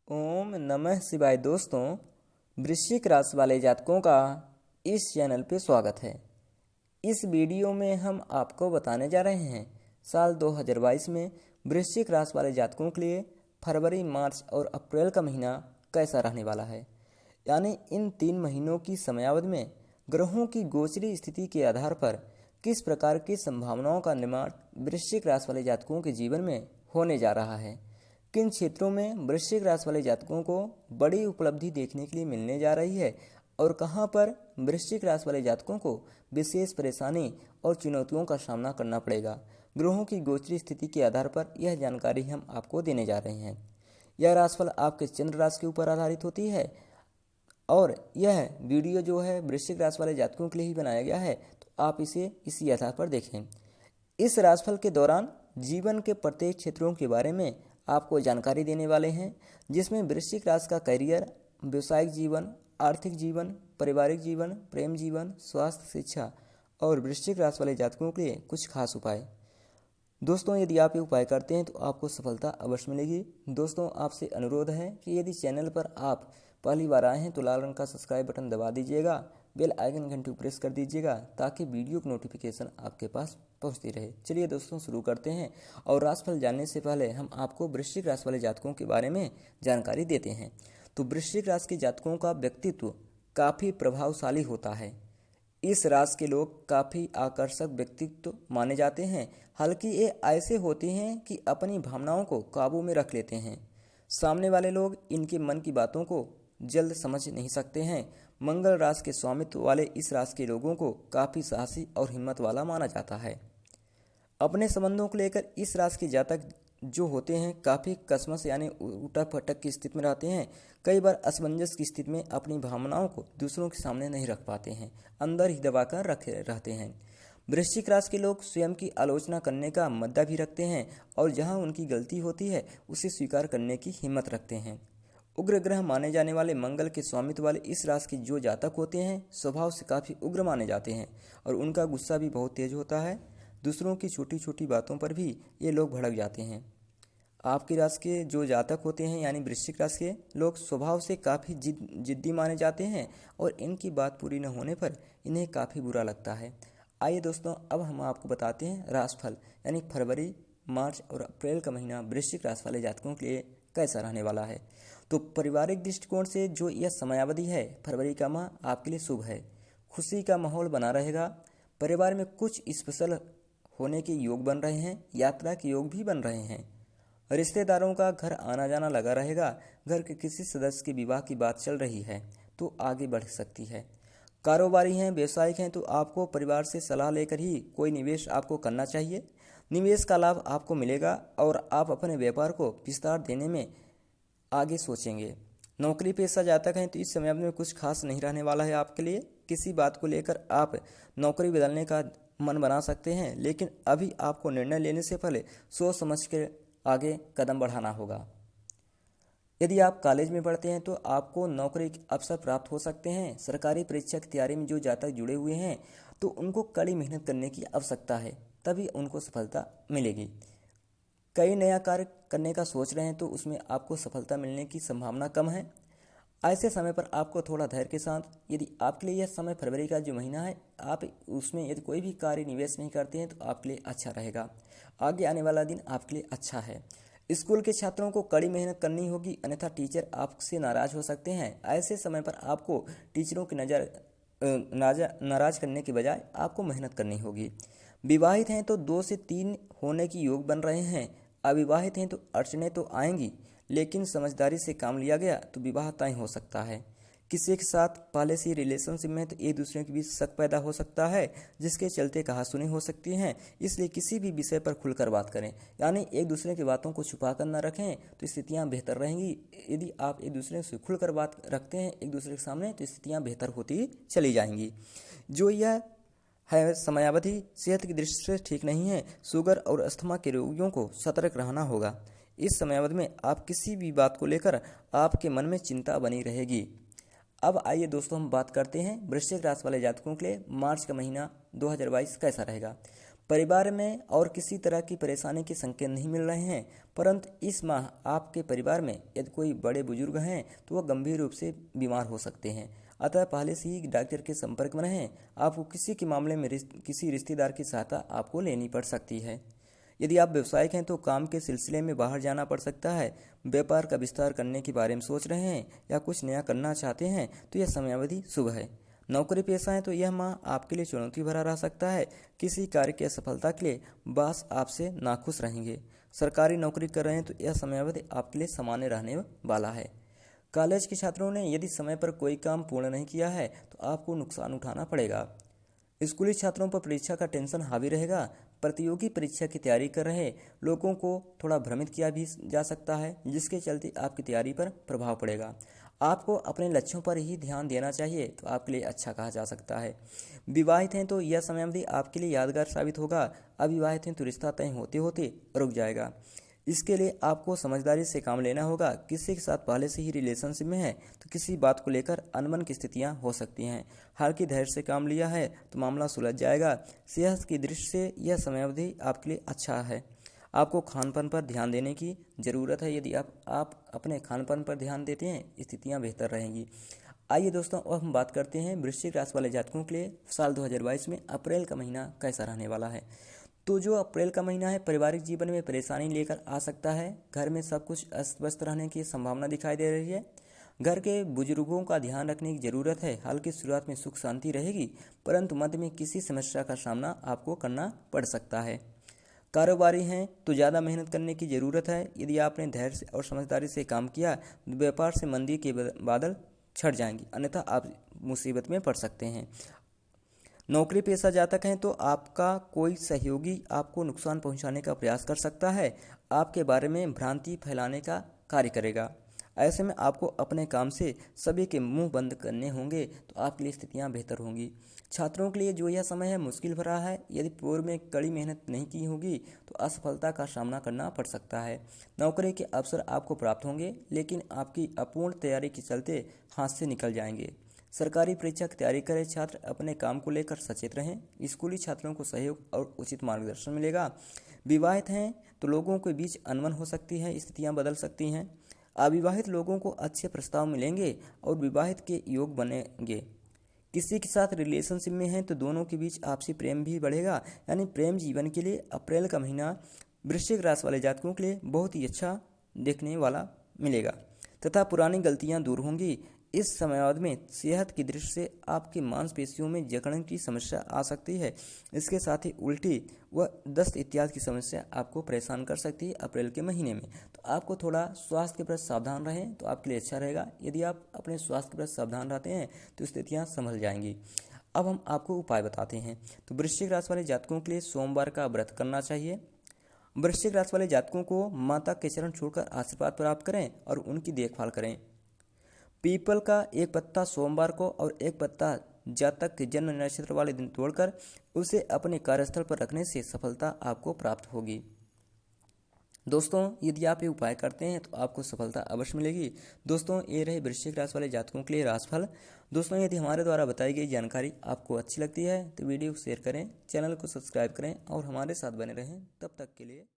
ओम नमः शिवाय। दोस्तों, वृश्चिक राशि वाले जातकों का इस चैनल पे स्वागत है। इस वीडियो में हम आपको बताने जा रहे हैं साल 2022 में वृश्चिक राशि वाले जातकों के लिए फरवरी, मार्च और अप्रैल का महीना कैसा रहने वाला है। यानी इन 3 महीनों की समयावधि में ग्रहों की गोचरी स्थिति के आधार पर किस प्रकार की संभावनाओं का निर्माण वृश्चिक राशि वाले जातकों के जीवन में होने जा रहा है। किन क्षेत्रों में वृश्चिक राशि वाले जातकों को बड़ी उपलब्धि देखने के लिए मिलने जा रही है और कहां पर वृश्चिक राशि वाले जातकों को विशेष परेशानी और चुनौतियों का सामना करना पड़ेगा। ग्रहों की गोचरी स्थिति के आधार पर यह जानकारी हम आपको देने जा रहे हैं। यह राशिफल आपके चंद्र राशि के ऊपर आधारित होती है और यह वीडियो जो है वृश्चिक राशि वाले जातकों के लिए ही बनाया गया है, तो आप इसे इसी आधार पर देखें। इस राशिफल के दौरान जीवन के प्रत्येक क्षेत्रों के बारे में आपको जानकारी देने वाले हैं, जिसमें वृश्चिक राशि का करियर, व्यवसायिक जीवन, आर्थिक जीवन, पारिवारिक जीवन, प्रेम जीवन, स्वास्थ्य, शिक्षा और वृश्चिक राशि वाले जातकों के लिए कुछ खास उपाय। दोस्तों, यदि आप ये उपाय करते हैं तो आपको सफलता अवश्य मिलेगी। दोस्तों, आपसे अनुरोध है कि यदि चैनल पर आप पहली बार आए हैं तो लाल रंग का सब्सक्राइब बटन दबा दीजिएगा, बेल आइकन घंटी प्रेस कर दीजिएगा ताकि वीडियो की नोटिफिकेशन आपके पास पहुंचती रहे। चलिए दोस्तों, शुरू करते हैं। और राशिफल जानने से पहले हम आपको वृश्चिक राशि वाले जातकों के बारे में जानकारी देते हैं। तो वृश्चिक राशि के जातकों का व्यक्तित्व काफ़ी प्रभावशाली होता है। इस राशि के लोग काफ़ी आकर्षक व्यक्तित्व माने जाते हैं। हालांकि ये ऐसे होते हैं कि अपनी भावनाओं को काबू में रख लेते हैं। सामने वाले लोग इनके मन की बातों को जल्द समझ नहीं सकते हैं। मंगल राशि के स्वामित्व वाले इस राशि के लोगों को काफ़ी साहसी और हिम्मत वाला माना जाता है। अपने संबंधों को लेकर इस राशि के जातक जो होते हैं काफ़ी कसमस यानी उठक पटक की स्थिति में रहते हैं। कई बार असमंजस की स्थिति में अपनी भावनाओं को दूसरों के सामने नहीं रख पाते हैं, अंदर ही दबाकर रखे रहते हैं। वृश्चिक राशि के लोग स्वयं की आलोचना करने का मद्दा भी रखते हैं और जहां उनकी गलती होती है उसे स्वीकार करने की हिम्मत रखते हैं। उग्र ग्रह माने जाने वाले मंगल के स्वामित्व वाले इस राशि के जो जातक होते हैं स्वभाव से काफ़ी उग्र माने जाते हैं और उनका गुस्सा भी बहुत तेज होता है। दूसरों की छोटी छोटी बातों पर भी ये लोग भड़क जाते हैं। आपकी राशि के जो जातक होते हैं यानी वृश्चिक राशि के लोग स्वभाव से काफ़ी जिद्दी माने जाते हैं और इनकी बात पूरी न होने पर इन्हें काफ़ी बुरा लगता है। आइए दोस्तों, अब हम आपको बताते हैं राशिफल यानी फरवरी, मार्च और अप्रैल का महीना वृश्चिक राशि वाले जातकों के लिए कैसा रहने वाला है। तो पारिवारिक दृष्टिकोण से जो यह समयावधि है, फरवरी का माह आपके लिए शुभ है। खुशी का माहौल बना रहेगा। परिवार में कुछ स्पेशल होने के योग बन रहे हैं, यात्रा के योग भी बन रहे हैं। रिश्तेदारों का घर आना जाना लगा रहेगा। घर के किसी सदस्य के विवाह की बात चल रही है तो आगे बढ़ सकती है। कारोबारी हैं, व्यवसायिक हैं तो आपको परिवार से सलाह लेकर ही कोई निवेश आपको करना चाहिए। निवेश का लाभ आपको मिलेगा और आप अपने व्यापार को विस्तार देने में आगे सोचेंगे। नौकरी पेशा जातक हैं तो इस समय में कुछ खास नहीं रहने वाला है आपके लिए। किसी बात को लेकर आप नौकरी बदलने का मन बना सकते हैं, लेकिन अभी आपको निर्णय लेने से पहले सोच समझ के आगे कदम बढ़ाना होगा। यदि आप कॉलेज में पढ़ते हैं तो आपको नौकरी के अवसर प्राप्त हो सकते हैं। सरकारी परीक्षा की तैयारी में जो जातक जुड़े हुए हैं तो उनको कड़ी मेहनत करने की आवश्यकता है, तभी उनको सफलता मिलेगी। कई नया कार्य करने का सोच रहे हैं तो उसमें आपको सफलता मिलने की संभावना कम है। ऐसे समय पर आपको थोड़ा धैर्य के साथ, यदि आपके लिए यह समय फरवरी का जो महीना है, आप उसमें यदि कोई भी कार्य निवेश नहीं करते हैं तो आपके लिए अच्छा रहेगा। आगे आने वाला दिन आपके लिए अच्छा है। स्कूल के छात्रों को कड़ी मेहनत करनी होगी, अन्यथा टीचर आपसे नाराज हो सकते हैं। ऐसे समय पर आपको टीचरों की नाराज करने के बजाय आपको मेहनत करनी होगी। विवाहित हैं तो 2 से 3 होने की योग बन रहे हैं। अविवाहित हैं तो अड़चने तो आएंगी, लेकिन समझदारी से काम लिया गया तो विवाह तय हो सकता है। किसी के साथ पहले से रिलेशनशिप में तो एक दूसरे के बीच शक पैदा हो सकता है, जिसके चलते कहासुनी हो सकती हैं। इसलिए किसी भी विषय पर खुलकर बात करें, यानी एक दूसरे की बातों को छुपा कर न रखें तो स्थितियां बेहतर रहेंगी। यदि आप एक दूसरे से खुलकर बात रखते हैं एक दूसरे के सामने तो स्थितियां बेहतर होती चली जाएंगी। जो यह है समयावधि सेहत की दृष्टि से ठीक नहीं है। शुगर और अस्थमा के रोगियों को सतर्क रहना होगा। इस समयावधि में आप किसी भी बात को लेकर आपके मन में चिंता बनी रहेगी। अब आइए दोस्तों, हम बात करते हैं वृश्चिक राशि वाले जातकों के लिए मार्च का महीना 2022 कैसा रहेगा। परिवार में और किसी तरह की परेशानी के संकेत नहीं मिल रहे हैं, परंतु इस माह आपके परिवार में यदि कोई बड़े बुजुर्ग हैं तो वह गंभीर रूप से बीमार हो सकते हैं। अतः पहले से ही डॉक्टर के संपर्क में रहें। आपको किसी के मामले में किसी रिश्तेदार की सहायता आपको लेनी पड़ सकती है। यदि आप व्यवसायिक हैं तो काम के सिलसिले में बाहर जाना पड़ सकता है। व्यापार का विस्तार करने के बारे में सोच रहे हैं या कुछ नया करना चाहते हैं तो यह समयावधि शुभ है। नौकरी पेशा है तो यह माह आपके लिए चुनौती भरा रह सकता है। किसी कार्य की असफलता के लिए बॉस आपसे नाखुश रहेंगे। सरकारी नौकरी कर रहे हैं तो यह समयावधि आपके लिए सामान्य रहने वाला है। कॉलेज के छात्रों ने यदि समय पर कोई काम पूर्ण नहीं किया है तो आपको नुकसान उठाना पड़ेगा। स्कूली छात्रों पर परीक्षा का टेंशन हावी रहेगा। प्रतियोगी परीक्षा की तैयारी कर रहे लोगों को थोड़ा भ्रमित किया भी जा सकता है, जिसके चलते आपकी तैयारी पर प्रभाव पड़ेगा। आपको अपने लक्ष्यों पर ही ध्यान देना चाहिए तो आपके लिए अच्छा कहा जा सकता है। विवाहित हैं तो यह समयावधि आपके लिए यादगार साबित होगा। अविवाहित हैं तो रिश्ता तय होते होते रुक जाएगा। इसके लिए आपको समझदारी से काम लेना होगा। किसी के साथ पहले से ही रिलेशनशिप में है तो किसी बात को लेकर अनबन की स्थितियां हो सकती हैं। हालांकि धैर्य से काम लिया है तो मामला सुलझ जाएगा। सेहत की दृष्टि से यह समयावधि आपके लिए अच्छा है। आपको खानपान पर ध्यान देने की ज़रूरत है। यदि आप अपने खानपान पर ध्यान देते हैं स्थितियाँ बेहतर रहेंगी। आइए दोस्तों, अब हम बात करते हैं वृश्चिक राशि वाले जातकों के लिए साल 2022 में अप्रैल का महीना कैसा रहने वाला है। तो जो अप्रैल का महीना है पारिवारिक जीवन में परेशानी लेकर आ सकता है। घर में सब कुछ अस्त व्यस्त रहने की संभावना दिखाई दे रही है। घर के बुजुर्गों का ध्यान रखने की जरूरत है। हाल की शुरुआत में सुख शांति रहेगी, परंतु मध्य में किसी समस्या का सामना आपको करना पड़ सकता है। कारोबारी हैं तो ज़्यादा मेहनत करने की ज़रूरत है। यदि आपने धैर्य से और समझदारी से काम किया तो व्यापार से मंदी के बादल छट जाएंगी, अन्यथा आप मुसीबत में पड़ सकते हैं। नौकरी पेशा जातक हैं तो आपका कोई सहयोगी आपको नुकसान पहुंचाने का प्रयास कर सकता है। आपके बारे में भ्रांति फैलाने का कार्य करेगा। ऐसे में आपको अपने काम से सभी के मुंह बंद करने होंगे तो आपके लिए स्थितियां बेहतर होंगी। छात्रों के लिए जो यह समय है मुश्किल भरा है। यदि पूर्व में कड़ी मेहनत नहीं की होगी तो असफलता का सामना करना पड़ सकता है। नौकरी के अवसर आपको प्राप्त होंगे, लेकिन आपकी अपूर्ण तैयारी के चलते हाथ से निकल जाएंगे। सरकारी परीक्षा की तैयारी करें छात्र अपने काम को लेकर सचेत रहें। स्कूली छात्रों को सहयोग और उचित मार्गदर्शन मिलेगा। विवाहित हैं तो लोगों के बीच अनबन हो सकती है, स्थितियां बदल सकती हैं। अविवाहित लोगों को अच्छे प्रस्ताव मिलेंगे और विवाहित के योग बनेंगे। किसी के साथ रिलेशनशिप में हैं तो दोनों के बीच आपसी प्रेम भी बढ़ेगा। यानी प्रेम जीवन के लिए अप्रैल का महीना वृश्चिक राशि वाले जातकों के लिए बहुत ही अच्छा देखने वाला मिलेगा तथा पुरानी गलतियां दूर होंगी। इस समयावधि में सेहत की दृष्टि से आपकी मांसपेशियों में जकड़न की समस्या आ सकती है। इसके साथ ही उल्टी व दस्त इत्यादि की समस्या आपको परेशान कर सकती है अप्रैल के महीने में। तो आपको थोड़ा स्वास्थ्य के प्रति सावधान रहें तो आपके लिए अच्छा रहेगा। यदि आप अपने स्वास्थ्य के प्रति सावधान रहते हैं तो स्थितियाँ संभल जाएंगी। अब हम आपको उपाय बताते हैं। तो वृश्चिक राशि वाले जातकों के लिए सोमवार का व्रत करना चाहिए। वृश्चिक राशि वाले जातकों को माता के चरण छूकर आशीर्वाद प्राप्त करें और उनकी देखभाल करें। पीपल का एक पत्ता सोमवार को और एक पत्ता जातक के जन्म नक्षत्र वाले दिन तोड़कर उसे अपने कार्यस्थल पर रखने से सफलता आपको प्राप्त होगी। दोस्तों, यदि आप ये उपाय करते हैं तो आपको सफलता अवश्य मिलेगी। दोस्तों, ये रहे वृश्चिक राशि वाले जातकों के लिए राशिफल। दोस्तों, यदि हमारे द्वारा बताई गई जानकारी आपको अच्छी लगती है तो वीडियो को शेयर करें, चैनल को सब्सक्राइब करें और हमारे साथ बने रहें। तब तक के लिए